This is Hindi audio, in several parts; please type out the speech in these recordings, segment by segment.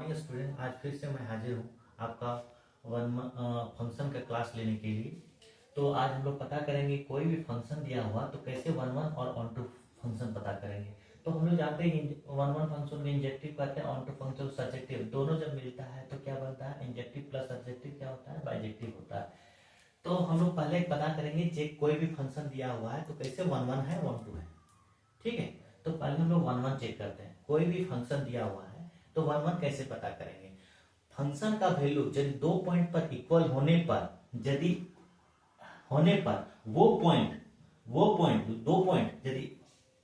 मॉर्निंग स्टूडेंट, आज फिर से मैं हाजिर हूँ आपका फंक्शन का क्लास लेने के लिए। तो आज हम लोग पता करेंगे कोई भी फंक्शन दिया हुआ तो कैसे वन वन और ऑन टू फंक्शन पता करेंगे। तो हम लोग जानते हैं वन वन फंक्शन में इंजेक्टिव कहते हैं, ऑन टू फंक्शन सब्जेक्टिव। दोनों जब मिलता है तो क्या बनता है, इंजेक्टिव प्लस सब्जेक्टिव क्या होता है, बाइजेक्टिव होता है। तो हम लोग पहले पता करेंगे चेक कोई भी फंक्शन दिया हुआ है तो कैसे वन वन है वन टू है। ठीक है, तो पहले हम लोग वन वन चेक करते हैं। कोई भी फंक्शन दिया हुआ है तो वन वन कैसे पता करेंगे। फंक्शन का वैल्यू यदि दो पॉइंट पर इक्वल होने पर वो पॉइंट दो पॉइंट यदि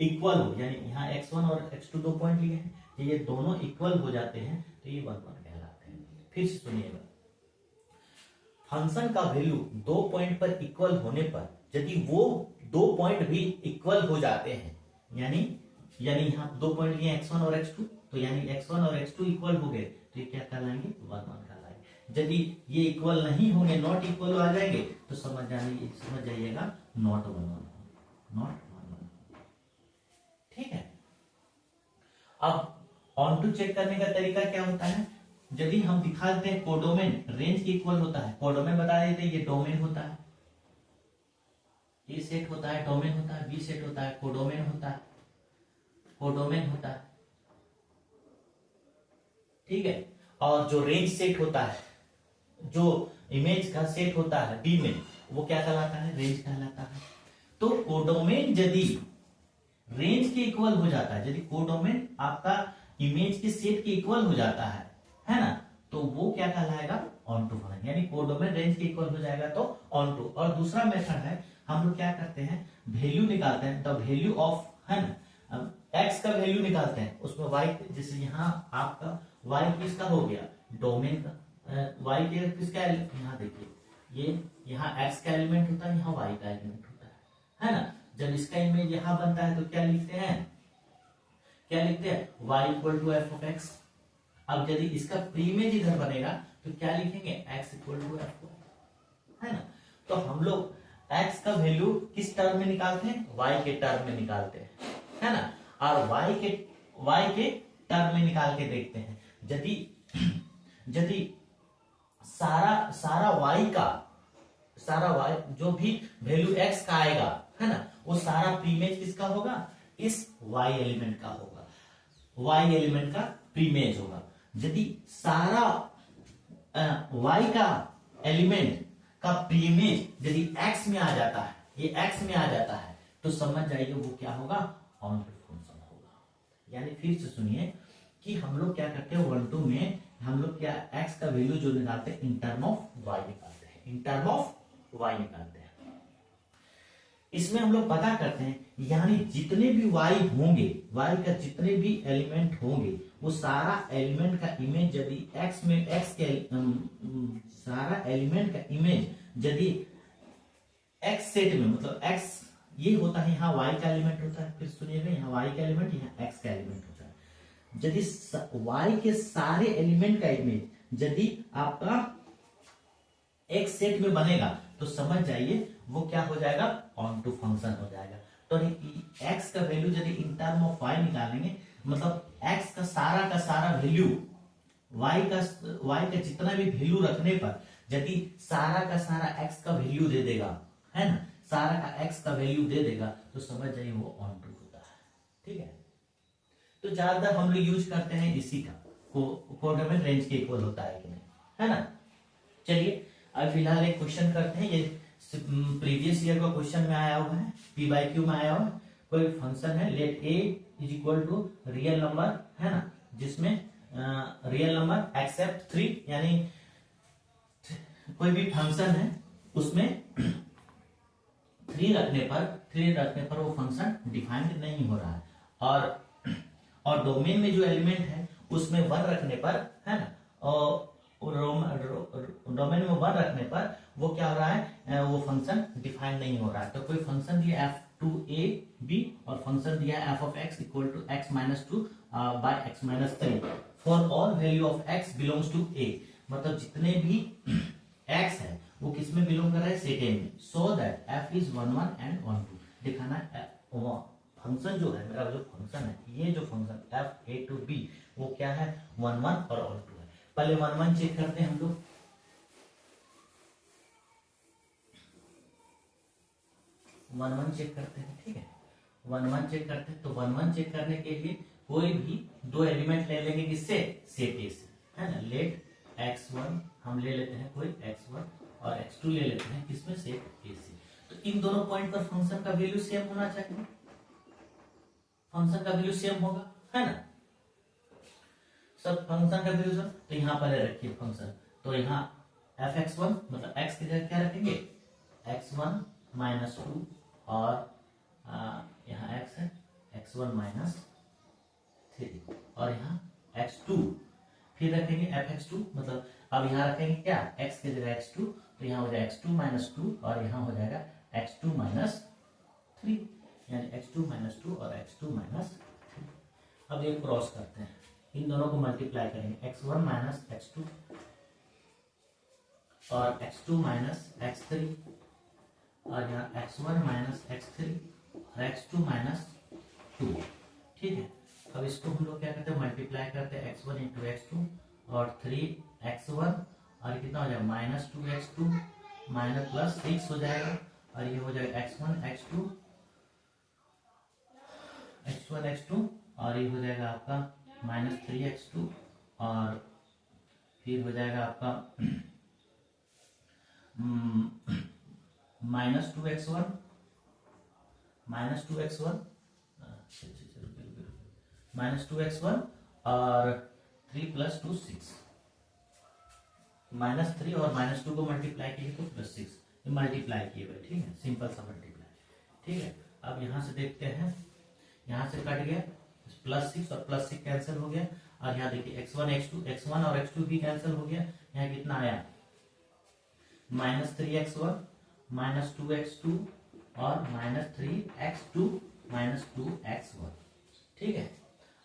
इक्वल हो, यानी यहाँ x1 और x2 दो पॉइंट लिए हैं, ये दोनों इक्वल हो जाते हैं तो ये वन वन कहलाते हैं। फिर से सुनिएगा, फंक्शन का वैल्यू दो पॉइंट पर इक्वल होने पर यदि वो दो पॉइंट भी इक्वल हो जाते हैं, यानी यहाँ दो पॉइंट लिए x1 और x2, तो यानी x1 और x2 इक्वल हो गए तो ये क्या कहलाएंगे, वन वन कहलाएंगे। यदि ये इक्वल नहीं होंगे, नॉट इक्वल आ जाएंगे तो समझ जाइएगा नॉट वन वन। ठीक है, अब ऑन टू चेक करने का तरीका क्या होता है, यदि हम दिखा देते हैं कोडोमेन रेंज के इक्वल होता है, कोडोमेन बता देते हैं, ये डोमेन होता है, ए सेट होता है, डोमेन होता है, बी सेट होता है, कोडोमेन होता है, कोडोमेन होता है। ठीक है, और जो रेंज सेट होता है, जो इमेज का सेट होता है डी में, वो क्या कहलाता है, रेंज कहलाता है। तो कोडोमेन यदि रेंज के इक्वल हो जाता है, यदि कोडोमेन आपका इमेज के सेट के इक्वल हो जाता है ना, तो वो क्या कहलाएगा, ऑन टू फंक्शन। यानी कोडोमेन रेंज के इक्वल हो जाएगा तो ऑन टू। और दूसरा मेथड है, हम लोग क्या करते हैं, वैल्यू निकालते हैं, द वैल्यू ऑफ, है ना, एक्स का वैल्यू निकालते हैं, उसमें वाई, जैसे यहाँ आपका वाई किसका हो गया, डोमेन का, वाई के किसका, यहाँ देखिए ये यहाँ एक्स का एलिमेंट होता है, यहाँ वाई का एलिमेंट होता है ना। जब इसका इमेज यहाँ बनता है तो क्या लिखते हैं, y equal to F of X. अब यदि इसका प्रीमेज इधर बनेगा तो क्या लिखेंगे, x इक्वल टू एफ, है ना। तो हम लोग x का वैल्यू किस टर्म में निकालते हैं, y के टर्म में निकालते हैं, है ना। और y के टर्म में निकाल के देखते हैं, यदि सारा y जो भी वैल्यू x का आएगा, है ना, वो सारा प्रीमेज किसका होगा, इस y एलिमेंट का होगा, y एलिमेंट का प्रीमेज होगा। यदि सारा y का एलिमेंट का प्रीमेज यदि x में आ जाता है, ये x में आ जाता है, तो समझ जाइए वो क्या होगा, ऑन टू फंक्शन होगा। यानी फिर से सुनिए कि हम लोग क्या करते हैं, वन टू में हम लोग क्या x का वैल्यू जो निकालते हैं, इन टर्म ऑफ y निकालते हैं, इन टर्म ऑफ y निकालते हैं। इसमें हम लोग पता करते हैं, यानी जितने भी y होंगे, y का जितने भी एलिमेंट होंगे, वो सारा एलिमेंट का इमेज यदि x में सारा एलिमेंट का इमेज यदि x सेट में, मतलब x ये होता है, यहाँ y का एलिमेंट होता है, फिर सुनिएगा यहाँ y का एलिमेंट, यहाँ x का एलिमेंट होता है। यदि y के सारे एलिमेंट का इमेज यदि आपका x सेट में बनेगा तो समझ जाइए वो क्या हो जाएगा, ऑन टू फंक्शन हो जाएगा। तो x का वैल्यू यदि इन टर्म ऑफ y निकालेंगे, मतलब x का सारा वैल्यू y का जितना भी वैल्यू रखने पर यदि सारा का सारा x का वैल्यू दे देगा, है ना, सारा का x का वैल्यू दे देगा, तो समझ जाइए वो ऑन टू होता है। ठीक है, तो ज्यादातर हम लोग यूज करते हैं इसी का, कोडोमेन रेंज के इक्वल होता है कि नहीं, है ना। चलिए अब फिलहाल एक क्वेश्चन करते हैं, ये प्रीवियस ईयर का क्वेश्चन में आया हुआ है, p/q में आया हुआ है। कोई फंक्शन है, let a is equal to real number, है ना, जिसमें रियल नंबर एक्सेप्ट 3, यानी कोई भी फंक्शन है उसमें 3 रखने पर वो फंक्शन डिफाइंड नहीं हो रहा है, और डोमेन में जो एलिमेंट है उसमें 1 रखने पर, है ना, और डोमेन में 1 रखने पर वो क्या हो रहा है, वो फंक्शन डिफाइन नहीं हो रहा है। तो कोई फंक्शन दिया f2a(b) और फंक्शन दिया f of x equal to x minus 2 by x minus 3 for all value of x belongs to a, मतलब जितने भी x है वो किस में बिलोंग कर रहा है, सेट a में, so that f is 1 1 and 1 2। दिखाना फंक्शन जो है, मेरा जो फंक्शन है, ये जो function f a to b वो क्या है, 1 1 और ऑल 2 है। पहले 1 1 चेक करते हैं हम लोग। 1 1 चेक करते हैं, ठीक है। 1 1 चेक करते हैं, तो 1 1 चेक करने के लिए कोई भी दो एलिमेंट ले लेंगे, किससे, सेट ए से, है ना। लेट x1 हम ले लेते हैं कोई x1 और x2 ले लेते हैं किसमें, सेट ए से। तो इन दोनों पॉइंट पर फंक्शन का वैल्यू सेम होना चाहिए, फंक्शन का वैल्यू सेम होगा, है ना। सब फंक्शन का वैल्यू सेम, तो यहाँ पर रखिए फंक्शन, तो यहाँ fx1 मतलब x की जगह क्या रखेंगे, x1 माइनस 2 और यहाँ x है x1 माइनस 3 और यहाँ x2 फिर रखेंगे fx2 मतलब अब यहाँ रखेंगे क्या, x की जगह x2, तो यहाँ हो जाएगा x2 माइनस 2 और यहाँ हो जाएगा x2 माइनस 3, यानी x2 माइनस 2 और x2 माइनस 3। अब ये क्रॉस करते हैं, इन दोनों को मल्टीप्लाई करेंगे, x1 माइनस x2 और x2 माइनस x3 और यहाँ x1 माइनस x3 और x2 माइनस 2, ठीक है। अब इसको हम लोग क्या करते हैं, मल्टीप्लाई करते हैं, x1 इंटू x2 और 3x1 और कितना हो जाएगा, माइनस 2x2 माइनस प्लस 6 हो जाएगा और ये हो जाएगा x1 x2 और ये हो जाएगा आपका माइनस 3x2 और फिर हो जाएगा आपका माइनस 2x1 और 3 प्लस 2 6, माइनस 3 और माइनस 2 को मल्टीप्लाई किए तो प्लस 6, ये मल्टीप्लाई किए हुए, ठीक है, सिंपल सा मल्टीप्लाई, ठीक है। अब यहाँ से देखते हैं, यहाँ से कट गया प्लस 6 और प्लस 6 कैंसिल हो गया और यहाँ देखिए x1 और x2 भी कैंसिल हो गया, यहाँ कितना आया, माइनस 3x1 माइनस 2x2 और माइनस 3x2 माइनस 2x1, ठीक है।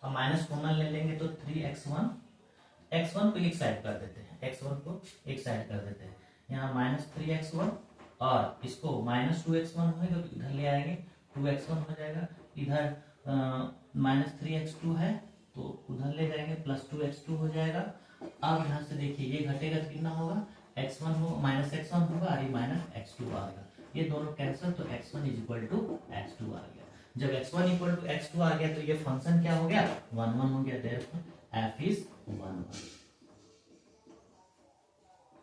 अब माइनस कॉमन ले लेंगे तो 3x1, x1 को एक साइड कर देते हैं, x1 को एक साइड कर देते हैं, यहाँ माइनस 3x1 और इसको माइनस 2x1 होगा तो इधर ले आएंगे 2x1 हो जाएगा, इधर माइनस 3x2 है तो उधर ले जाएंगे प्लस 2x2 हो जाएगा। अब यहाँ से देखिए ये घटेगा तो कितना होगा, x1 हो माइनस x1 होगा और ये माइनस x2 आ गया, ये दोनों कैंसिल तो x1 is equal to x2 आ गया। जब x1 इक्वल टू x2 आ गया तो ये फंक्शन क्या हो गया, 1 1 हो गया, देयरफॉर f इज 1 1।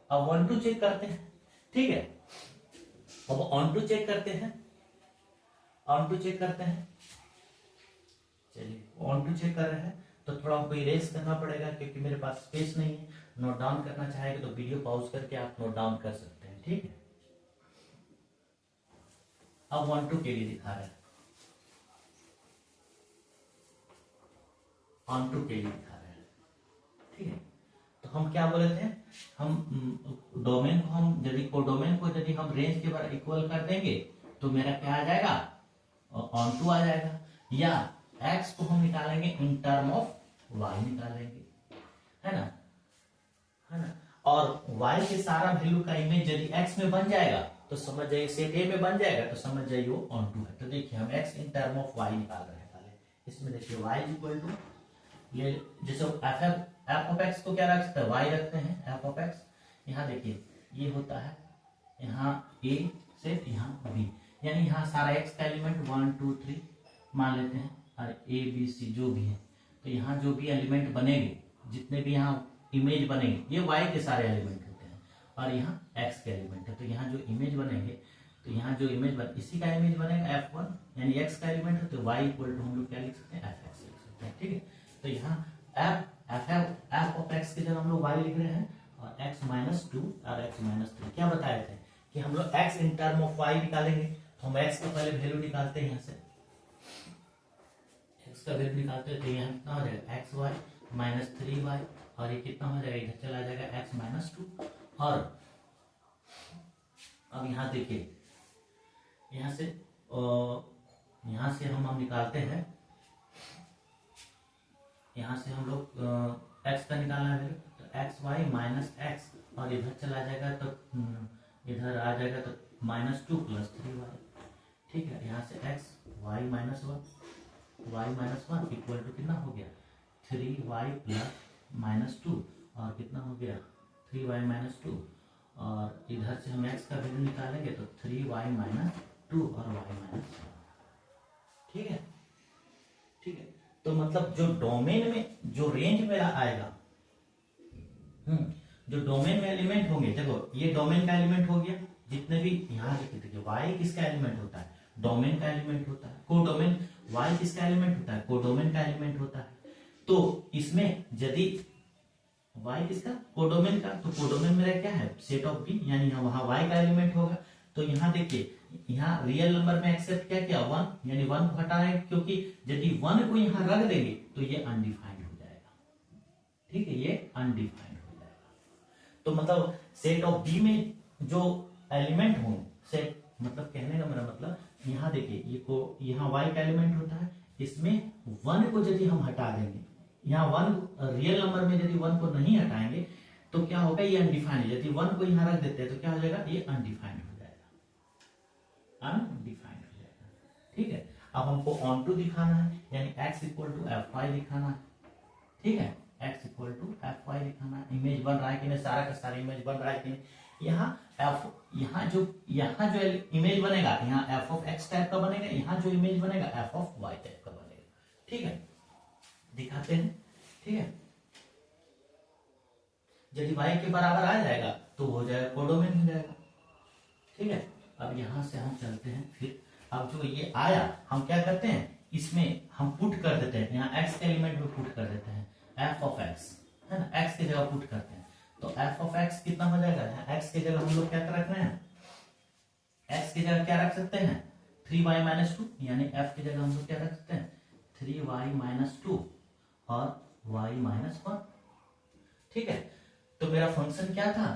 अब 1 2 चेक करते हैं, ठीक है। अब ऑन टू चेक करते हैं, चलिए ऑन टू चेक कर रहे हैं तो थोड़ा हमको इरेज करना पड़ेगा क्योंकि मेरे पास स्पेस नहीं है। नोट डाउन करना चाहेंगे तो वीडियो पॉज करके आप नोट डाउन कर सकते हैं, ठीक है। अब 1 2 के लिए दिखा रहे हैं, ऑन टू के लिए दिखा रहे हैं, ठीक है। तो हम क्या बोले थे, हम डोमेन को हम यदि कोडोमेन को यदि हम रेंज के बार इक्वल कर देंगे तो मेरा क्या आ जाएगा, ऑन टू आ जाएगा, या x को हम निकालेंगे इन टर्म ऑफ y निकालेंगे, है ना। और y के सारा वैल्यू का इमेज यदि x में बन जाएगा तो समझ जाइए सेट A में बन जाएगा तो समझ जाइए वो ऑन टू है। तो देखिए हम x in term of y निकाल रहे हैं, पहले इसमें देखिए y इज इक्वल टू, ये जैसे f ऑफ x को क्या रख सकते हैं, y रखते हैं f ऑफ x, यहाँ देखिए ये होता है यहाँ a से यहाँ b, यानी यहाँ सारा x का एलिमेंट 1 2 3 मान लेते हैं और a b c जो भी है, तो यहाँ जो भी एलिमेंट बनेंगे, जितने भी यहाँ इमेज बनेंगे ये y के सारे एलिमेंट होते हैं और यहाँ x के एलिमेंट है, तो यहाँ जो इमेज बनेंगे, तो यहाँ जो इमेज बने इसी का इमेज बनेगा f1 यानी x का एलिमेंट है, तो y इक्वल टू हम लोग क्या लिख सकते हैं, fx लिख सकते हैं, ठीक है। तो यहाँ f ऑफ x की जगह हम लोग y लिख रहे हैं और x माइनस 2 और x माइनस 3 क्या बताए थे कि हम लोग x in term of y निकालेंगे, तो हम x का पहले वैल्यू निकालते हैं, यहाँ से x का वैल्यू निकालते हैं तो यहाँ कितना हो जाएगा xy माइनस 3y और ये कितना हो जाएगा, इधर चला जाएगा x माइनस 2। और अब यहाँ देखिए यहाँ से हम निकालते हैं, यहाँ से हम लोग x का निकालना है तो xy माइनस x और इधर चला जाएगा तो इधर आ जाएगा तो माइनस 2 प्लस 3y, ठीक है। यहाँ से x y minus 1 Y minus one equal to कितना हो गया 3y प्लस माइनस टू, और कितना हो गया 3y माइनस टू, और इधर से हम x का वैल्यू निकालेंगे तो 3y माइनस टू और y माइनस, ठीक है। ठीक है, तो मतलब जो डोमेन में जो रेंज मेरा आएगा, जो डोमेन में एलिमेंट होंगे, देखो ये डोमेन का एलिमेंट हो गया, जितने भी यहाँ देखिए y किसका एलिमेंट होता है, डोमेन का एलिमेंट होता है, कोडोमेन, y किसका एलिमेंट होता है, कोडोमेन का एलिमेंट होता है। तो इसमें यदि y किसका, कोडोमेन का, तो कोडोमेन मेरा क्या है सेट ऑफ बी, यानी वहां y का एलिमेंट होगा। तो यहाँ देखिए, यहाँ रियल नंबर में एक्सेप्ट क्या किया 1, यानी 1 को हटा रहे हैं, क्योंकि यदि 1 को यहाँ रख देंगे तो ये अनडिफाइंड हो जाएगा, ठीक है, ये अनडिफाइंड हो जाएगा। तो मतलब सेट ऑफ बी में जो एलिमेंट हो, सेट मतलब कहने का मेरा मतलब, यहाँ देखिए ये को यहाँ y का एलिमेंट होता है, इसमें 1 को यदि हम हटा देंगे, यहाँ 1 रियल नंबर में यदि 1 को नहीं हटाएंगे तो क्या होगा, ये अनडिफाइंड, यदि 1 को यहाँ रख देते हैं तो क्या हो जाएगा, ये अनडिफाइंड हो जाएगा, अनडिफाइंड हो जाएगा, ठीक है। अब हमको ऑन टू दिखाना है, यानी x equal to F Y दिखाना है, ठीक है, x equal to F Y दिखाना है। इमेज बन रहा है कि नहीं, सारा का सारा इमेज बन रहा है कि नहीं। यहाँ जो इमेज बनेगा, यहाँ एफ ऑफ एक्स टाइप का बनेगा, यहाँ जो इमेज बनेगा एफ ऑफ वाई टाइप का बनेगा, ठीक है, दिखाते हैं, ठीक है। यदि y के बराबर आ जाएगा तो हो जाएगा कोडोमेन हो जाएगा, ठीक है। अब यहां से हम चलते हैं, फिर अब जो ये आया हम क्या करते हैं, इसमें हम पुट कर देते हैं, यहाँ x के एलिमेंट में पुट कर देते हैं, f ऑफ x है ना, x की जगह पुट करते हैं, तो f ऑफ x कितना हो जाएगा, x की जगह हम लोग क्या रख रहे हैं, x की जगह क्या रख सकते हैं 3y माइनस टू, यानी f की जगह हम लोग क्या रख सकते हैं 3y माइनस टू और y माइनस वन, ठीक है। तो मेरा फंक्शन क्या था,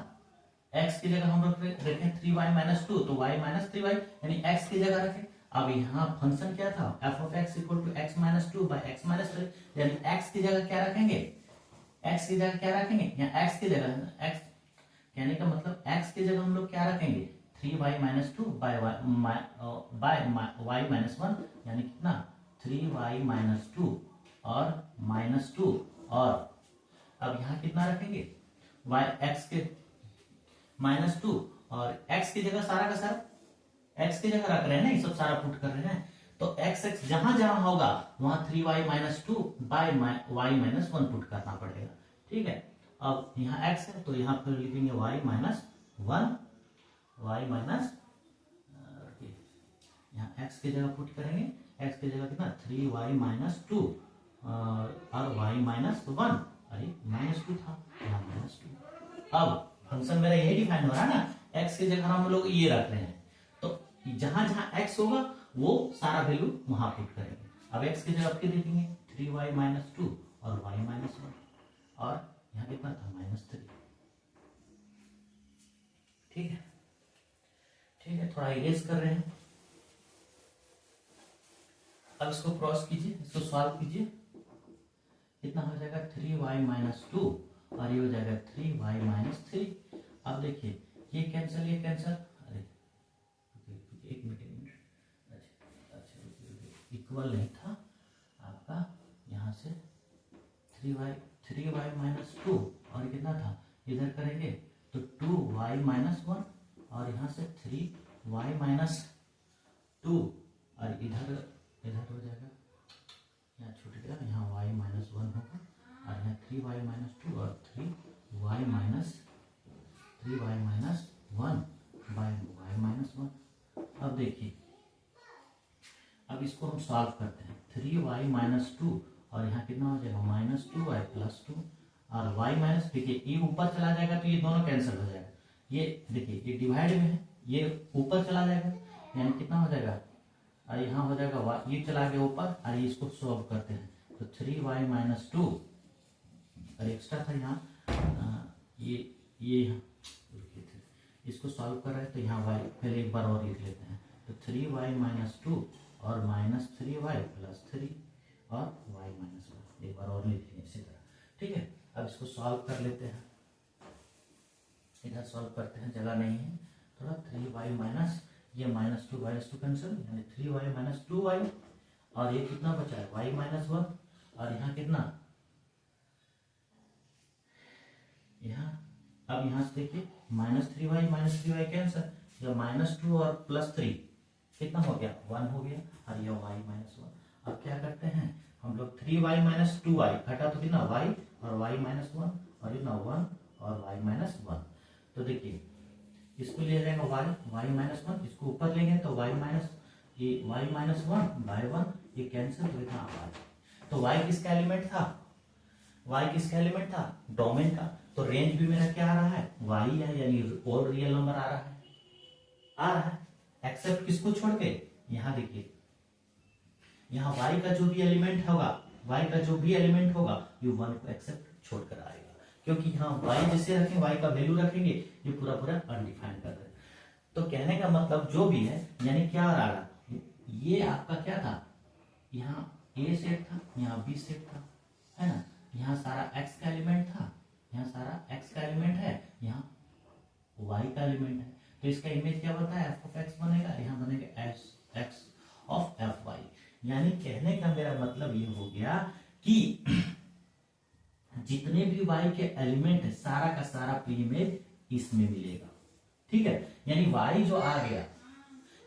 x की जगह हम लोग रखें 3y माइनस टू, तो y माइनस 3y, यानी x की जगह रखें। अब यहाँ फंक्शन क्या था, f of x equal to x minus two by X minus 3, यानी x की जगह क्या रखेंगे, x की जगह क्या रखेंगे, यहाँ x की जगह, x कहने का मतलब x की जगह हम लोग क्या रखेंगे 3y minus two by y minus one, यानी कितना 3y माइनस टू और माइनस टू, और अब यहाँ कितना रखेंगे y x के माइनस टू, और x की जगह सारा का सारा x की जगह रख रहे हैं ना, ये सब सारा पुट कर रहे हैं, तो x x जहां जहां होगा वहां 3y minus two by y minus one put करना पड़ेगा, ठीक है। अब यहाँ x है तो यहाँ फिर लिखेंगे y minus one, y minus, यहाँ x की जगह पुट करेंगे, x की जगह कितना 3y माइनस टू और y माइनस वन, अरे माइनस टू था, यहाँ माइनस टू। अब फंक्शन मेरा यही डिफाइन हो रहा है ना, x की जगह हम लोग ये रख रहे हैं, तो जहां जहां x होगा वो सारा वैल्यू वहां पुट करेंगे। अब x की जगह फिर लिखेंगे 3y माइनस टू और y माइनस वन, और यहाँ कितना था माइनस 3, ठीक है, ठीक है। थोड़ा इरेज कर रहे हैं, अब इसको क्रॉस कीजिए, इसको सॉल्व कीजिए, कितना हो जाएगा 3y माइनस टू और ये हो जाएगा 3y माइनस 3। अब देखिए ये कैंसिल, ये कैंसिल, अरे एक मिनट, अच्छा इक्वल नहीं था आपका, यहाँ से 3y माइनस टू और कितना था इधर करेंगे तो 2y माइनस वन, और यहाँ से 3y माइनस टू, और इधर हो जाएगा, यहाँ छूट गया, यहाँ y माइनस वन होगा, और यहाँ 3y माइनस टू और 3y minus one by y minus one. अब देखिए, अब इसको हम सॉल्व करते हैं, 3y माइनस टू और यहाँ कितना हो जाएगा माइनस 2y प्लस 2, और y माइनस, देखिए ये ऊपर चला जाएगा तो ये दोनों कैंसिल हो जाएगा, ये देखिए ये डिवाइड में है, ये ऊपर चला जाएगा, यानी कितना हो जाएगा, और यहाँ हो जाएगा ये चला गया ऊपर, और इसको सॉल्व करते हैं तो 3y माइनस टू, और एक्स्ट्रा था यहाँ ये इसको सॉल्व कर रहे हैं तो यहाँ y पहले एक बार और लिख लेते हैं, तो 3y माइनस टू और माइनस 3y प्लस 3 और y माइनस वन, एक बार और लिख लेंगे इसी तरह, ठीक है। अब इसको सॉल्व कर लेते हैं, इधर सॉल्व करते हैं, जगह नहीं है थोड़ा, 3y माइनस ये माइनस टू कैंसिल, यानी 3y माइनस 2y, और ये कितना बचा है y माइनस वन, और यहाँ कितना, यहाँ अब यहाँ से देखिए माइनस थ्री वाई कैंसर, या -2 और +3 कितना हो गया 1 हो गया, और ये y माइनस वन। अब क्या करते हैं हम लोग 3y माइनस 2y घटा तो कितना y और y माइनस वन, और कितना 1 और y माइनस वन। तो देखिए इसको ले जाएगा y माइनस वन, इसको ऊपर लेंगे तो y minus one by one, ये कैंसिल तो कितना y। तो y किसका एलिमेंट था, y किसका एलिमेंट था डोमेन का, तो रेंज भी मेरा क्या आ रहा है y है, यानी ऑल रियल नंबर आ रहा है एक्सेप्ट किसको छोड़ के, यहाँ देखिए यहाँ y का जो भी एलिमेंट होगा ये 1 को एक्सेप्ट छोड़कर आएगा, क्योंकि यहाँ y जैसे रखें y का वैल्यू रखेंगे ये पूरा अनडिफाइंड कर रहे हैं। तो कहने का मतलब जो भी है यानी क्या आ रहा, ये आपका क्या था, यहाँ a सेट था, यहाँ b सेट था, है ना, यहाँ सारा x का एलिमेंट था, यहाँ सारा x का एलिमेंट है, यहाँ y का एलिमेंट है, तो इसका इमेज क्या बनता है f ऑफ x बनेगा, यहाँ बनेगा x ऑफ एफ वाई। यानी कहने का मेरा मतलब ये हो गया कि जितने भी y के एलिमेंट है सारा का सारा प्री इमेज इसमें मिलेगा, ठीक है। यानी y जो आ गया,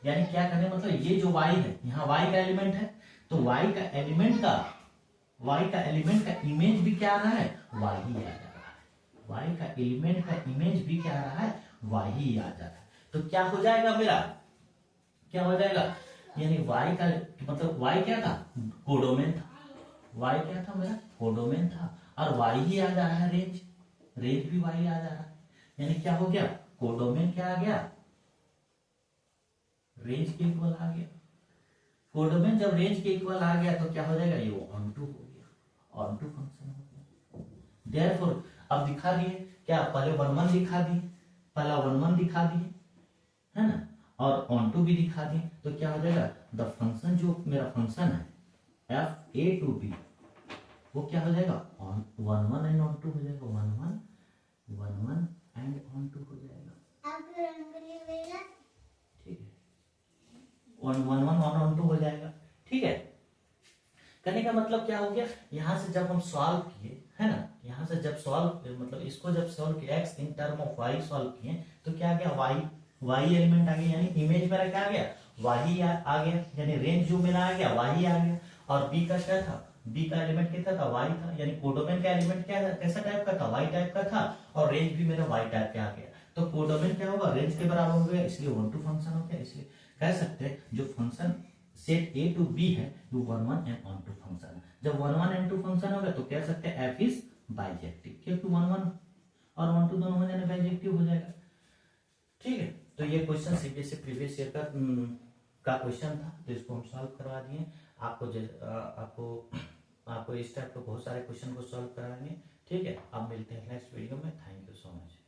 यानी क्या करने मतलब ये जो y है यहाँ y का एलिमेंट है, तो y का एलिमेंट का इमेज भी क्या आ रहा है y ही आ जा रहा है, y का एलिमेंट का इमेज भी क्या आ रहा है y ही आ जा रहा है। तो क्या हो जाएगा मेरा, क्या हो जाएगा, यानी y का मतलब y क्या था कोडोमेन था, y क्या था मेरा कोडोमेन था, और y ही आ जा रहा है रेंज भी y आ जा रहा है, यानी क्या हो गया कोडोमेन क्या आ गया रेंज के इक्वल आ गया। कोडोमेन जब रेंज के इक्वल आ गया तो क्या हो जाएगा ये ऑनटू हो गया, ऑनटू फंक्शन हो गया। देयरफॉर अब दिखा दिए क्या, पहले 1 1 दिखा दिए, पहला 1 1 दिखा दिए है ना, और ऑनटू भी दिखा दिए, तो क्या हो जाएगा द फंक्शन जो मेरा फंक्शन है एफ ए टू बी वो क्या हो जाएगा 1 1 एंड ऑनटू हो जाएगा, 1 1 एंड ऑनटू हो जाएगा, ठीक है 1 1 1 और ऑनटू हो जाएगा, ठीक है। करने का मतलब क्या हो गया, यहां से जब हम सॉल्व किए है ना, यहां से जब सॉल्व मतलब इसको जब सॉल्व किया x in term of y solve किए तो क्या आ गया y एलिमेंट आ गया, यानी इमेज मेरा क्या आ गया y ही आ गया, यानी रेंज जो मेरा आ गया y ही आ गया। और b का क्या था, b का एलिमेंट क्या था y था, यानी कोडोमेन का एलिमेंट क्या था कैसा टाइप का था y टाइप का था, और रेंज भी मेरा y टाइप का आ गया, तो कोडोमेन क्या होगा रेंज के बराबर हो गया, इसलिए 1 2 फंक्शन हो गया। इसलिए कह सकते हैं जो function set a to b है वो 1 1 एंड ऑन टू फंक्शन है। जब 1 1 एंड 2 फंक्शन होगा तो कह सकते हैं f इज बाइजेक्टिव, क्योंकि 1 1 और 1 2 दोनों हो जाने बाइजेक्टिव हो जाएगा, ठीक है। तो ये क्वेश्चन सीबीएसई प्रीवियस ईयर का क्वेश्चन था, तो इसको हम सॉल्व करवा दिए। आपको इस टाइप के बहुत सारे क्वेश्चन को सॉल्व कराएंगे, ठीक है। अब मिलते हैं नेक्स्ट वीडियो में, थैंक यू सो मच।